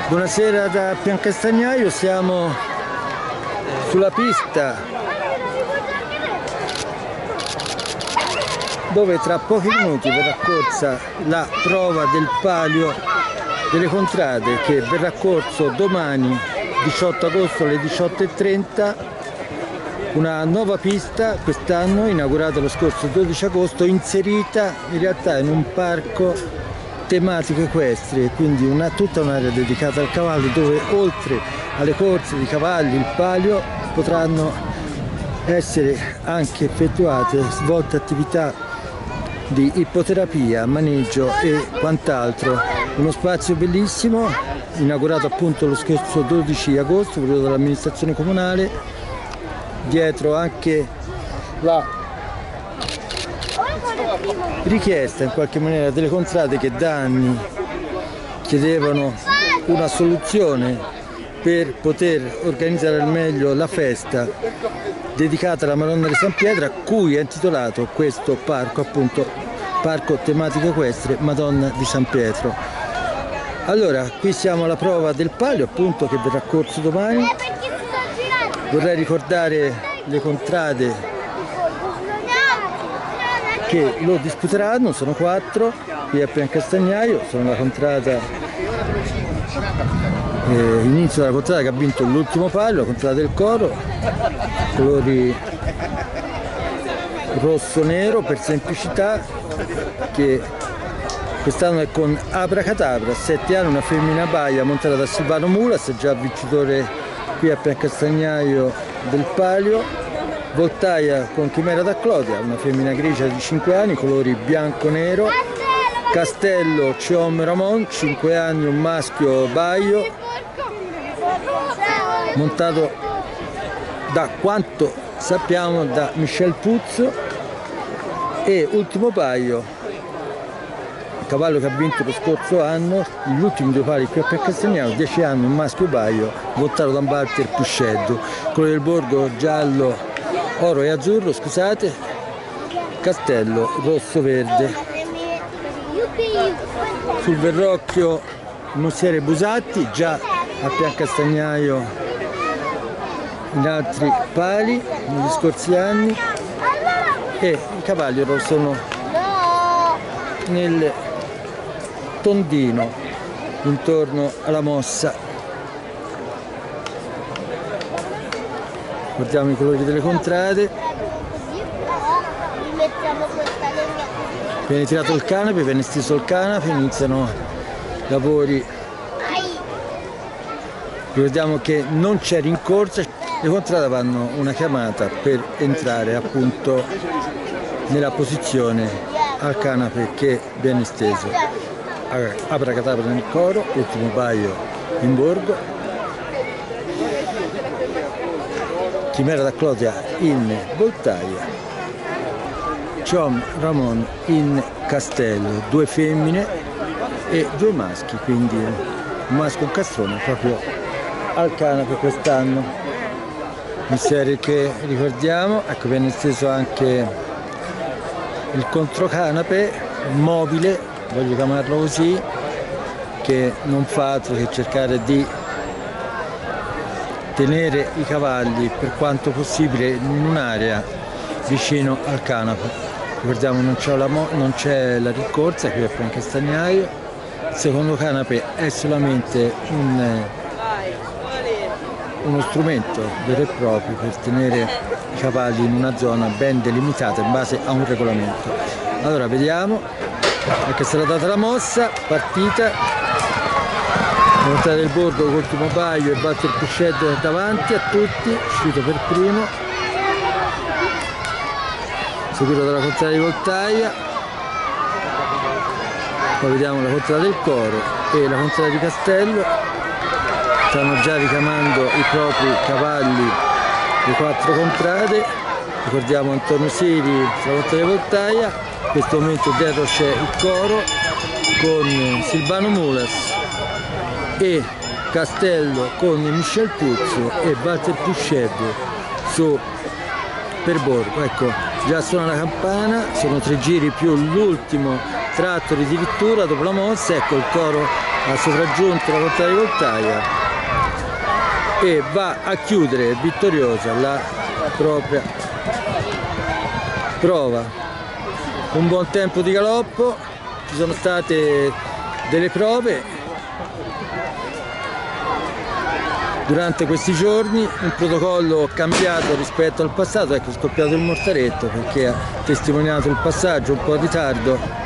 Buonasera da Piancastagnaio, siamo sulla pista dove tra pochi minuti verrà corsa la prova del palio delle contrade che verrà corso domani 18 agosto alle 18:30, una nuova pista quest'anno inaugurata lo scorso 12 agosto, inserita in realtà in un parco tematico equestre, quindi tutta un'area dedicata al cavallo dove oltre alle corse di cavalli, il palio, potranno essere anche effettuate, svolte attività di ippoterapia, maneggio e quant'altro. Uno spazio bellissimo, inaugurato appunto lo scorso 12 agosto, voluto dall'amministrazione comunale, dietro anche la richiesta in qualche maniera delle contrade che da anni chiedevano una soluzione per poter organizzare al meglio la festa dedicata alla Madonna di San Pietro, a cui è intitolato questo parco, appunto parco tematico equestre Madonna di San Pietro. Allora, qui siamo alla prova del palio, appunto, che verrà corso domani. Vorrei ricordare le contrade che lo disputeranno, sono 4 qui a Piancastagnaio. Sono la contrada, inizio della contrada che ha vinto l'ultimo palio, la contrada del Coro, colori rosso-nero per semplicità, che quest'anno è con Abracadabra, 7 anni, una femmina baia montata da Silvano Mulas, già vincitore qui a Piancastagnaio del palio. Voltaia con Chimera da Clodia, una femmina grigia di 5 anni, colori bianco-nero. Castello Ciom Ramon, 5 anni, un maschio baio, montato, da quanto sappiamo, da Michel Puzzo. E ultimo paio, il cavallo che ha vinto lo scorso anno, gli ultimi 2 pali qui a Piancastagnaio, 10 anni, un maschio baio, voltato da Walter Pusceddu, colore del borgo giallo, oro e azzurro, scusate, castello rosso-verde. Sul Verrocchio Mosiere Busatti, già a Piancastagnaio in altri pali negli scorsi anni, e i cavalli sono nel tondino intorno alla mossa. Guardiamo i colori delle contrade. Viene tirato il canape, viene steso il canape, iniziano i lavori. Ricordiamo che non c'è rincorsa, le contrade vanno una chiamata per entrare appunto nella posizione al canape che viene steso. Abracadabra nel Coro, ultimo paio in borgo. Chimera da Clodia in Voltaia, Ciom Ramon in Castello, 2 femmine e 2 maschi, quindi un maschio e un castrone proprio al canape quest'anno. In serie che ricordiamo, ecco, viene esteso anche il controcanape mobile, voglio chiamarlo così, che non fa altro che cercare di tenere i cavalli per quanto possibile in un'area vicino al canape. Ricordiamo non c'è la rincorsa qui a Piancastagnaio. Il secondo canape è solamente uno strumento vero e proprio per tenere i cavalli in una zona ben delimitata in base a un regolamento. Allora vediamo, ecco, è stata data la mossa, partita. La contrada del borgo, l'ultimo paio, e Walter Pusceddu davanti a tutti, uscito per primo, seguito dalla contrada di Voltaia. Poi vediamo la contrada del Coro e la contrada di Castello, stanno già ricamando i propri cavalli, le 4 contrade. Ricordiamo Antonio Siri, la contrada di Voltaia. In questo momento dietro c'è il Coro con Silvano Mulas e Castello con Michel Puzzo e Walter Pusceddu su per borgo. Ecco, già suona la campana, sono 3 giri più l'ultimo tratto di dirittura dopo la mossa. Ecco il Coro ha sopraggiunto la contraria Voltaia e va a chiudere vittoriosa la propria prova. Un buon tempo di galoppo, ci sono state delle prove durante questi giorni, un protocollo cambiato rispetto al passato. Ecco, è scoppiato il mortaretto perché ha testimoniato il passaggio un po' in ritardo